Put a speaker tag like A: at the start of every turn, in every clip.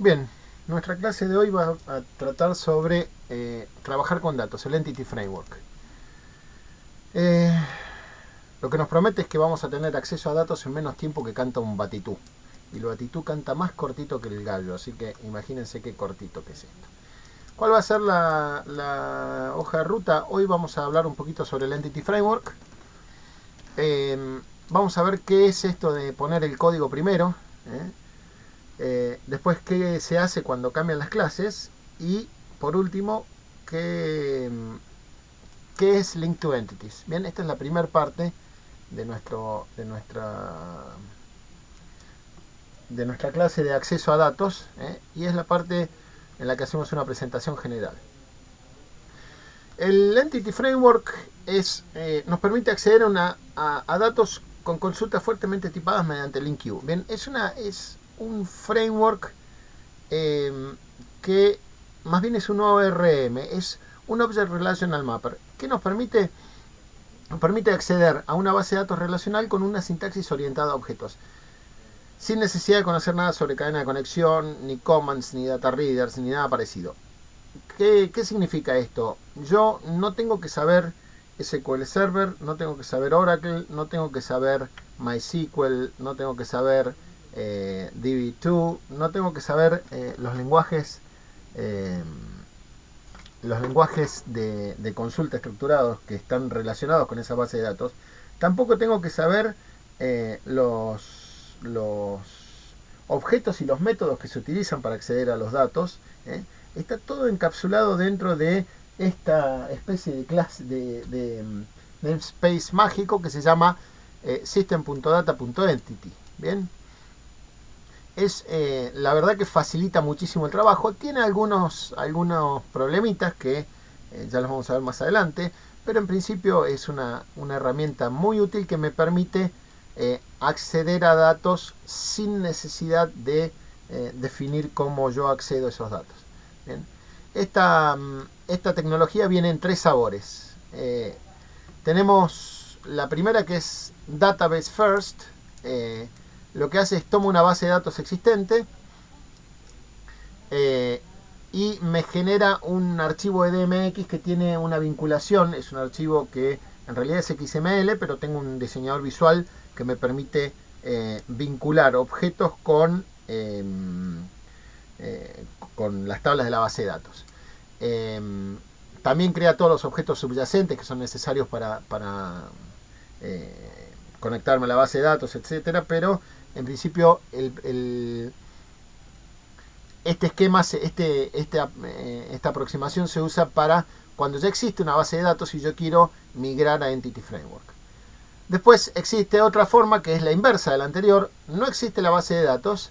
A: Bien, nuestra clase de hoy va a tratar sobre trabajar con datos, el Entity Framework. Eh, lo que nos promete es que vamos a tener acceso a datos en menos tiempo que canta un batitú. Y el batitú canta más cortito que el gallo, así que imagínense qué cortito que es esto. ¿Cuál va a ser la hoja de ruta? Hoy vamos a hablar un poquito sobre el Entity Framework. Vamos a ver qué es esto de poner el código primero. Después qué se hace cuando cambian las clases. Y por último, qué es Link to Entities. Bien, esta es la primera parte de nuestra clase de acceso a datos, y es la parte en la que hacemos una presentación general. El Entity Framework nos permite acceder a datos con consultas fuertemente tipadas mediante LinkQ. Bien, es un framework que más bien es un ORM, es un Object Relational Mapper, que nos permite acceder a una base de datos relacional con una sintaxis orientada a objetos, sin necesidad de conocer nada sobre cadena de conexión, ni commands, ni data readers, ni nada parecido. ¿Qué significa esto? Yo no tengo que saber SQL Server, no tengo que saber Oracle, no tengo que saber MySQL, no tengo que saber DB2, no tengo que saber los lenguajes de consulta estructurados que están relacionados con esa base de datos. Tampoco tengo que saber los objetos y los métodos que se utilizan para acceder a los datos. Está todo encapsulado dentro de esta especie de clase de namespace mágico que se llama system.data.entity. Bien, la verdad que facilita muchísimo el trabajo. Tiene algunos problemitas que ya los vamos a ver más adelante, pero en principio es una herramienta muy útil que me permite acceder a datos sin necesidad de definir cómo yo accedo a esos datos. Bien. Esta tecnología viene en tres sabores. Tenemos la primera, que es Database First. Lo que hace es toma una base de datos existente y me genera un archivo de DMX que tiene una vinculación. Es un archivo que en realidad es XML, pero tengo un diseñador visual que me permite vincular objetos con las tablas de la base de datos. También crea todos los objetos subyacentes que son necesarios para conectarme a la base de datos, etcétera, pero en principio este esquema, esta aproximación se usa para cuando ya existe una base de datos y yo quiero migrar a Entity Framework. Después existe otra forma que es la inversa de la anterior. No existe la base de datos,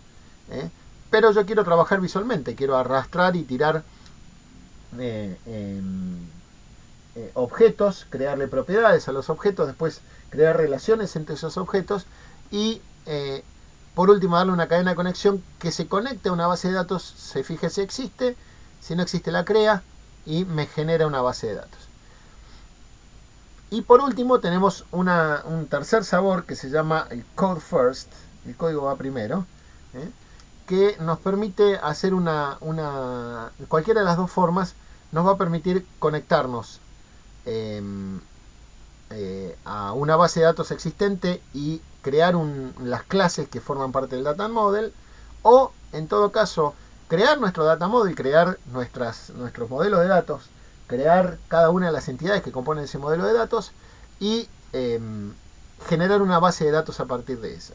A: pero yo quiero trabajar visualmente, quiero arrastrar y tirar objetos, crearle propiedades a los objetos, después crear relaciones entre esos objetos y por último darle una cadena de conexión que se conecte a una base de datos, se fije si existe, si no existe la crea y me genera una base de datos. Y por último tenemos un tercer sabor que se llama el Code First, el código va primero, que nos permite hacer cualquiera de las dos formas nos va a permitir conectarnos a una base de datos existente y crear las clases que forman parte del data model, o en todo caso crear nuestro data model, crear nuestros modelos de datos, crear cada una de las entidades que componen ese modelo de datos y generar una base de datos a partir de esa.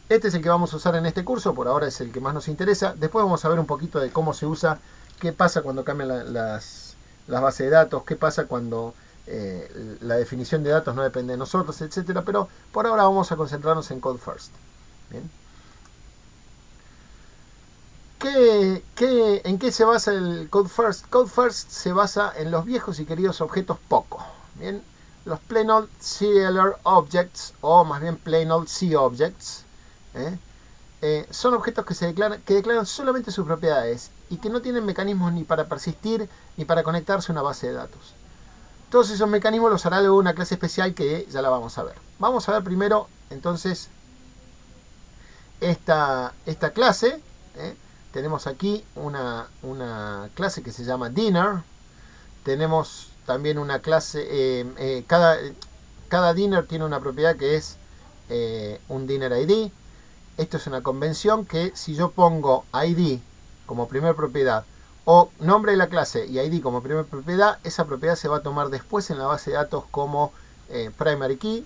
A: Este es el que vamos a usar en este curso, por ahora es el que más nos interesa. Después vamos a ver un poquito de cómo se usa, qué pasa cuando cambian las bases de datos, qué pasa cuando la definición de datos no depende de nosotros, etcétera. Pero por ahora vamos a concentrarnos en Code First. Bien. ¿En qué se basa el Code First? Code First se basa en los viejos y queridos objetos POCO. Bien, los Plain Old CLR Objects, o más bien Plain Old C Objects, son objetos que declaran solamente sus propiedades y que no tienen mecanismos ni para persistir ni para conectarse a una base de datos. Todos esos mecanismos los hará luego una clase especial que ya la vamos a ver. Vamos a ver primero entonces esta clase, tenemos aquí una clase que se llama dinner. Tenemos también una clase, cada dinner tiene una propiedad que es un dinner ID. Esto es una convención que si yo pongo ID como primer propiedad o nombre de la clase y ID como primer propiedad, esa propiedad se va a tomar después en la base de datos como primary key.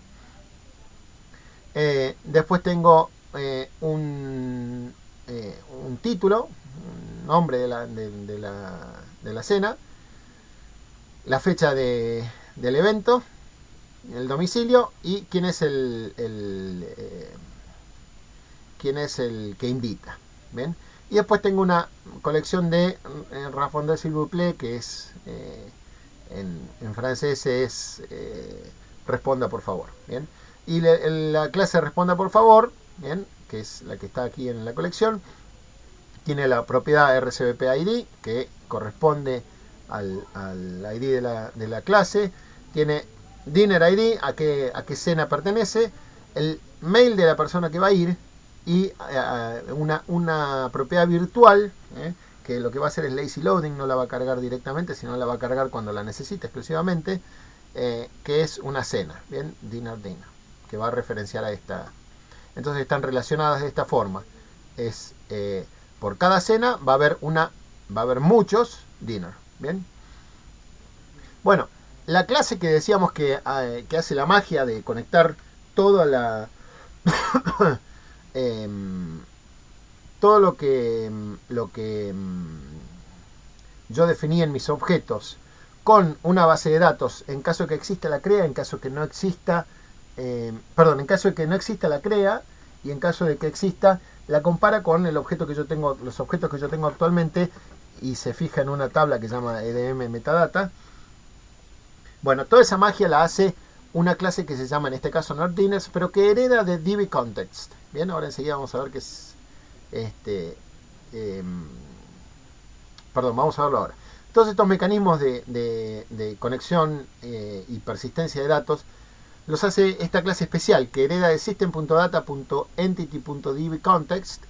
A: Después tengo un título, un nombre de la cena, la fecha del evento, el domicilio y quién es el que invita. ¿Bien? Y después tengo una colección de Répondez s'il vous plaît, que es en francés es responda por favor. ¿Bien? Y la clase responda por favor, ¿bien? Que es la que está aquí en la colección, tiene la propiedad RCBP ID, que corresponde al ID de la clase, tiene dinner ID, a qué cena pertenece, el mail de la persona que va a ir, y una propiedad virtual, que lo que va a hacer es lazy loading, no la va a cargar directamente, sino la va a cargar cuando la necesite exclusivamente, que es una cena, ¿bien? Dinner, que va a referenciar a esta. Entonces están relacionadas de esta forma. Es por cada cena va a haber muchos dinner, ¿bien? Bueno, la clase que decíamos que hace la magia de conectar toda la todo lo que yo definí en mis objetos con una base de datos, en caso de que exista la crea, en caso de que no exista, en caso de que no exista la crea, y en caso de que exista, la compara con el objeto que yo tengo, los objetos que yo tengo actualmente, y se fija en una tabla que se llama EDM metadata. Bueno, toda esa magia la hace una clase que se llama en este caso NerdDinners, pero que hereda de DBContext. Bien, ahora enseguida vamos a ver qué es vamos a verlo ahora. Todos estos mecanismos de conexión y persistencia de datos los hace esta clase especial que hereda de system.data.entity.dbContext,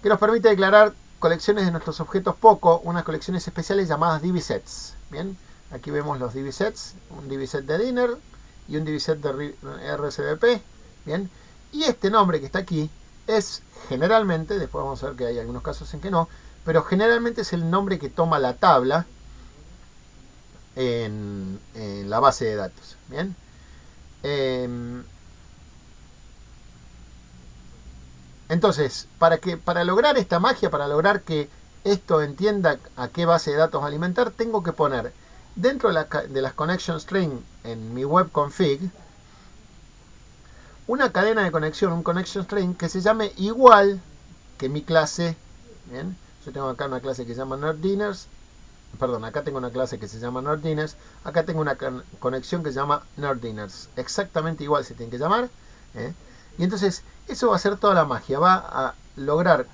A: que nos permite declarar colecciones de nuestros objetos POCO, unas colecciones especiales llamadas DBSets. Bien, aquí vemos los DBSets, un DBSet de dinner y un DBSet de RCBP. Bien, y este nombre que está aquí es generalmente, después vamos a ver que hay algunos casos en que no, pero generalmente es el nombre que toma la tabla en la base de datos. Bien. Entonces, para lograr esta magia, para lograr que esto entienda a qué base de datos alimentar, tengo que poner dentro de las connection string en mi web config una cadena de conexión, un connection string que se llame igual que mi clase. Bien, yo tengo acá una clase que se llama NerdDinners. Acá tengo una clase que se llama NerdDinners. Acá tengo una conexión que se llama NerdDinners. Exactamente igual se tiene que llamar. Y entonces eso va a hacer toda la magia. Va a lograr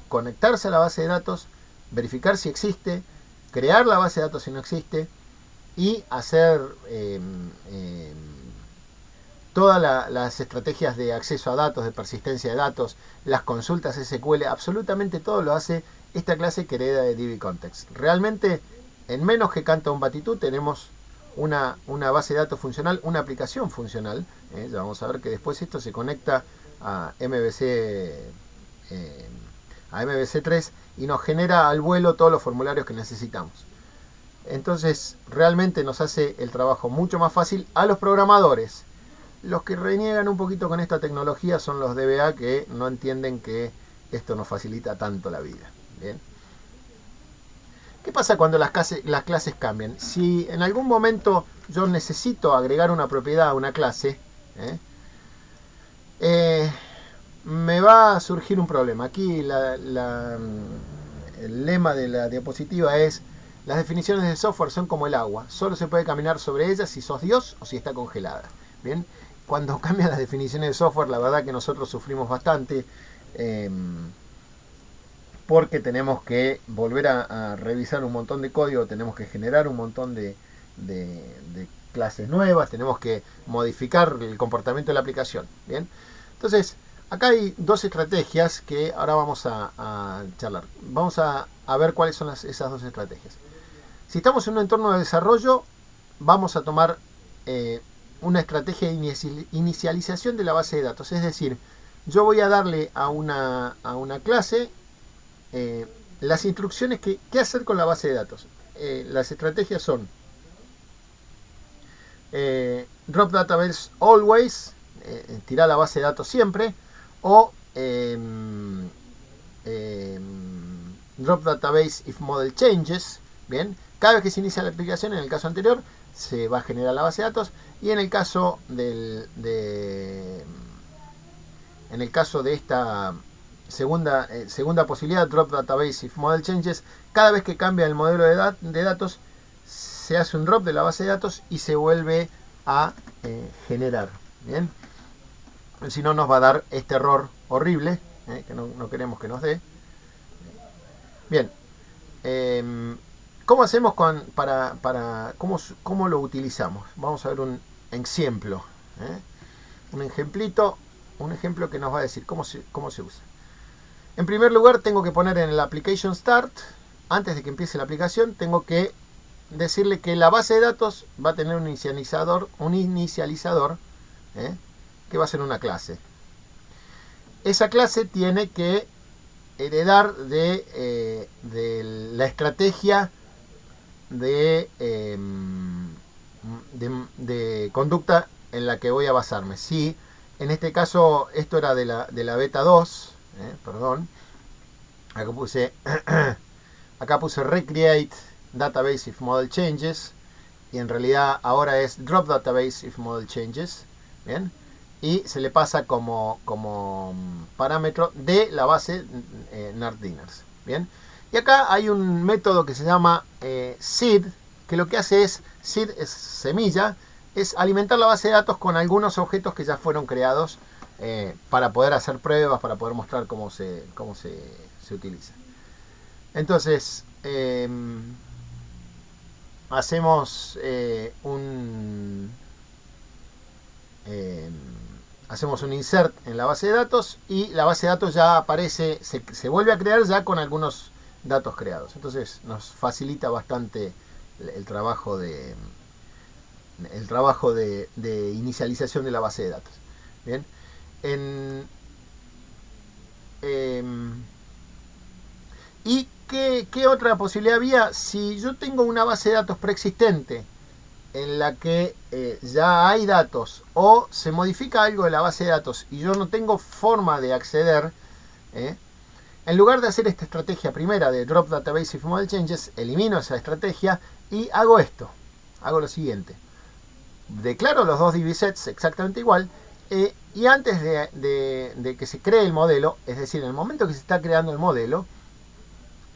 A: conectarse a la base de datos, verificar si existe, crear la base de datos si no existe, y hacer todas las estrategias de acceso a datos, de persistencia de datos, las consultas SQL, absolutamente todo lo hace esta clase que hereda de DBContext. Realmente, en menos que canta un batitú, tenemos una base de datos funcional, una aplicación funcional. Ya vamos a ver que después esto se conecta a MVC3 y nos genera al vuelo todos los formularios que necesitamos. Entonces, realmente nos hace el trabajo mucho más fácil a los programadores. Los que reniegan un poquito con esta tecnología son los DBA, que no entienden que esto nos facilita tanto la vida. Bien. ¿Qué pasa cuando las clases cambian? Si en algún momento yo necesito agregar una propiedad a una clase, me va a surgir un problema. Aquí el lema de la diapositiva es: las definiciones de software son como el agua, solo se puede caminar sobre ellas si sos Dios o si está congelada. Bien, cuando cambian las definiciones de software, la verdad que nosotros sufrimos bastante, porque tenemos que volver a revisar un montón de código, tenemos que generar un montón de clases nuevas, tenemos que modificar el comportamiento de la aplicación. Bien, entonces Acá hay dos estrategias que ahora vamos a charlar. Vamos a ver cuáles son esas dos estrategias. Si estamos en un entorno de desarrollo, vamos a tomar una estrategia de inicialización de la base de datos. Es decir, yo voy a darle a una clase las instrucciones que qué hacer con la base de datos. Las estrategias son drop database always, tirar la base de datos siempre, o drop database if model changes. Bien, cada vez que se inicia la aplicación, en el caso anterior, se va a generar la base de datos, y en el caso de esta segunda posibilidad, drop database if model changes, cada vez que cambia el modelo de datos, se hace un drop de la base de datos y se vuelve a generar. Bien, si no nos va a dar este error horrible, que no queremos que nos dé. Bien, ¿cómo hacemos cómo lo utilizamos? Vamos a ver un ejemplo, un ejemplo que nos va a decir cómo se usa. En primer lugar, tengo que poner en el application start, antes de que empiece la aplicación, tengo que decirle que la base de datos va a tener un inicializador, que va a ser una clase. Esa clase tiene que heredar de la estrategia de conducta en la que voy a basarme. Si en este caso esto era de la beta 2, perdón, acá puse recreate database if model changes, y en realidad ahora es drop database if model changes. Bien, y se le pasa como parámetro de la base NARDiners. Bien, y acá hay un método que se llama seed, que lo que hace es, seed es semilla, es alimentar la base de datos con algunos objetos que ya fueron creados para poder hacer pruebas, para poder mostrar cómo se utiliza. Entonces, hacemos un insert en la base de datos, y la base de datos ya aparece, se vuelve a crear ya con algunos datos creados. Entonces nos facilita bastante el trabajo de inicialización de la base de datos. Bien, ¿y qué otra posibilidad había? Si yo tengo una base de datos preexistente en la que ya hay datos, o se modifica algo de la base de datos y yo no tengo forma de acceder, en lugar de hacer esta estrategia primera de drop database if model changes, elimino esa estrategia y hago lo siguiente: declaro los dos DB sets exactamente igual, y antes de que se cree el modelo, es decir, en el momento que se está creando el modelo,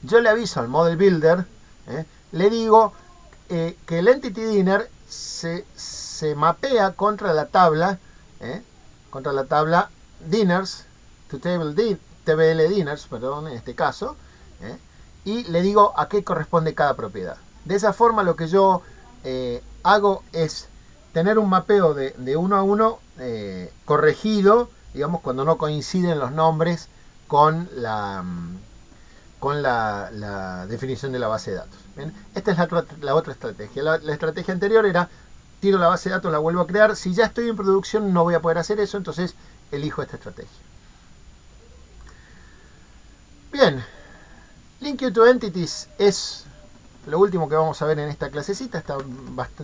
A: yo le aviso al model builder, le digo que el entity dinner se mapea contra la tabla diners, to table tbl diners, perdón, en este caso, y le digo a qué corresponde cada propiedad. De esa forma lo que yo hago es tener un mapeo de uno a uno corregido, digamos, cuando no coinciden los nombres con la definición de la base de datos. ¿Bien? Esta es la otra estrategia. La estrategia anterior era: tiro la base de datos, la vuelvo a crear. Si ya estoy en producción no voy a poder hacer eso, entonces elijo esta estrategia. Bien, Link You to Entities es lo último que vamos a ver en esta clasecita. Está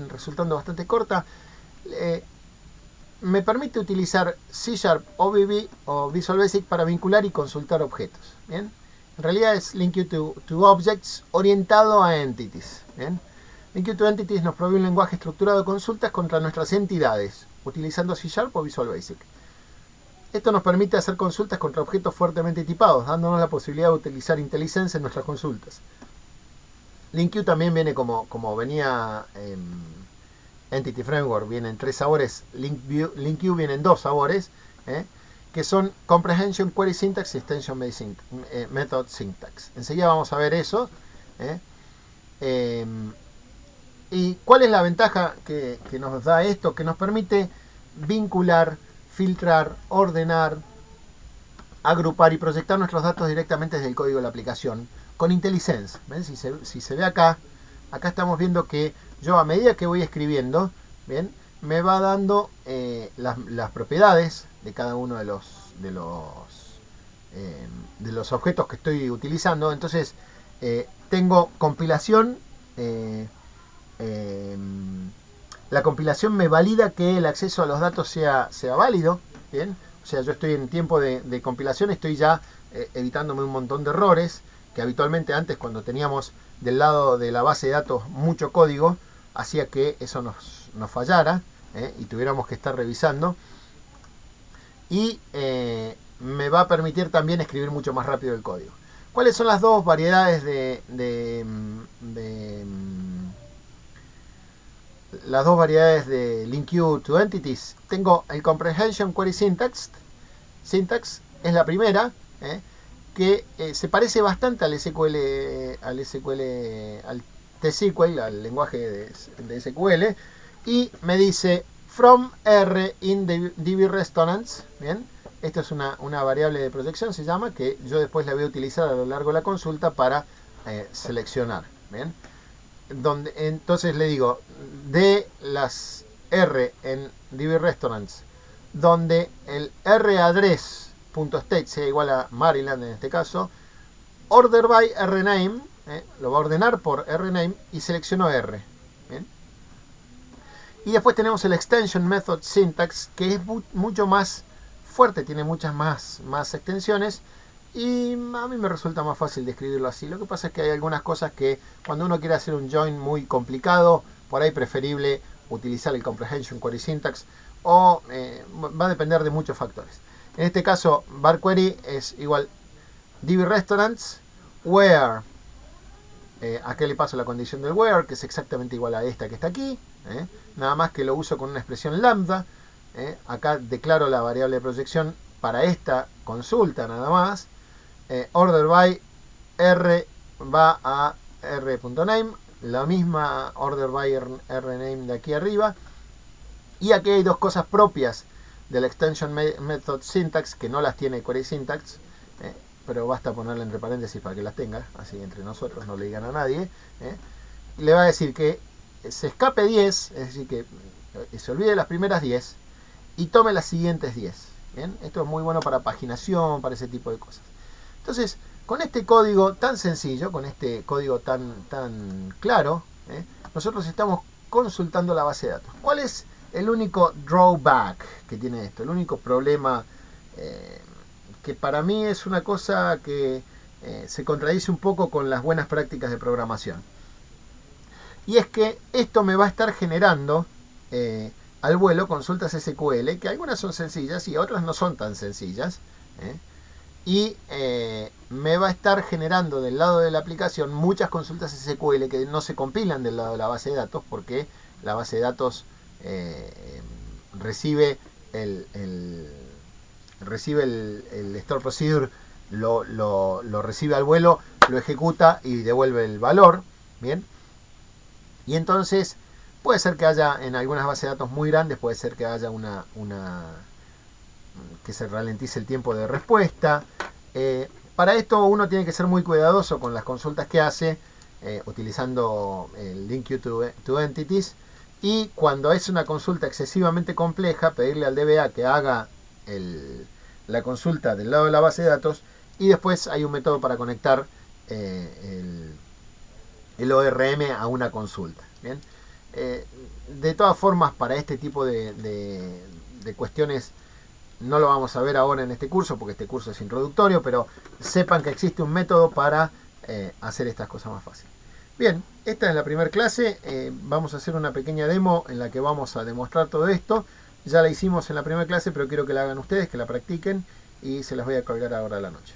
A: resultando bastante corta. Me permite utilizar C#, OBB o Visual Basic para vincular y consultar objetos. Bien, en realidad es Link You to Objects orientado a Entities. Bien, Link You to Entities nos provee un lenguaje estructurado de consultas contra nuestras entidades, utilizando C# o Visual Basic. Esto nos permite hacer consultas contra objetos fuertemente tipados, dándonos la posibilidad de utilizar IntelliSense en nuestras consultas. LinkU también viene como venía Entity Framework, viene en 3 sabores. LinkU viene en 2 sabores, que son Comprehension Query Syntax y Extension Method Syntax. Enseguida vamos a ver eso. ¿Y cuál es la ventaja que nos da esto? Que nos permite vincular, filtrar, ordenar agrupar y proyectar nuestros datos directamente desde el código de la aplicación con IntelliSense. ¿Ven? Si se ve acá estamos viendo que yo, a medida que voy escribiendo, ¿bien?, me va dando las propiedades de cada uno de los objetos que estoy utilizando. Entonces tengo compilación. La compilación me valida que el acceso a los datos sea válido. ¿Bien? O sea, yo estoy en tiempo de compilación, estoy ya evitándome un montón de errores que habitualmente antes, cuando teníamos del lado de la base de datos mucho código, hacía que eso nos fallara y tuviéramos que estar revisando. Y me va a permitir también escribir mucho más rápido el código. ¿Cuáles son las dos variedades de LINQ to Entities? Tengo el Comprehension Query Syntax. Syntax es la primera, que se parece bastante al SQL, al T-SQL, al lenguaje de SQL, y me dice from R in DB Restaurants. Bien, esta es una variable de proyección, se llama, que yo después la voy a utilizar a lo largo de la consulta para seleccionar. Bien, entonces le digo de las R en DB Restaurants, donde el raddress.state sea igual a Maryland en este caso, order by rname, lo va a ordenar por rname y selecciono R. ¿Bien? Y después tenemos el extension method syntax, que es mucho más fuerte, tiene muchas más extensiones, y a mí me resulta más fácil de escribirlo así. Lo que pasa es que hay algunas cosas que cuando uno quiere hacer un join muy complicado, por ahí preferible utilizar el Comprehension Query Syntax, o va a depender de muchos factores. En este caso, var query es igual DB Restaurants where, acá le paso la condición del where, que es exactamente igual a esta que está aquí, nada más que lo uso con una expresión lambda. Acá declaro la variable de proyección para esta consulta nada más. Order by R va a r.name, la misma order by rname de aquí arriba. Y aquí hay dos cosas propias del extension method syntax que no las tiene query syntax, pero basta ponerle entre paréntesis para que las tenga, así entre nosotros, no le digan a nadie. Le va a decir que se escape 10, es decir, que se olvide las primeras 10 y tome las siguientes 10. ¿Bien? Esto es muy bueno para paginación, para ese tipo de cosas. Entonces, con este código tan sencillo, con este código tan claro, nosotros estamos consultando la base de datos. ¿Cuál es el único drawback que tiene esto? El único problema que para mí es una cosa que se contradice un poco con las buenas prácticas de programación. Y es que esto me va a estar generando al vuelo consultas SQL, que algunas son sencillas y otras no son tan sencillas. Y me va a estar generando del lado de la aplicación muchas consultas SQL que no se compilan del lado de la base de datos, porque la base de datos recibe el store procedure, lo recibe al vuelo, lo ejecuta y devuelve el valor. Bien, y entonces puede ser que haya en algunas bases de datos muy grandes, puede ser que haya que se ralentice el tiempo de respuesta. Para esto uno tiene que ser muy cuidadoso con las consultas que hace, utilizando el LINQ to Entities, y cuando es una consulta excesivamente compleja, pedirle al DBA que haga la consulta del lado de la base de datos, y después hay un método para conectar el ORM a una consulta. ¿Bien? De todas formas, para este tipo de cuestiones no lo vamos a ver ahora en este curso, porque este curso es introductorio, pero sepan que existe un método para hacer estas cosas más fáciles. Bien, esta es la primera clase. Vamos a hacer una pequeña demo en la que vamos a demostrar todo esto. Ya la hicimos en la primera clase, pero quiero que la hagan ustedes, que la practiquen, y se las voy a colgar ahora a la noche.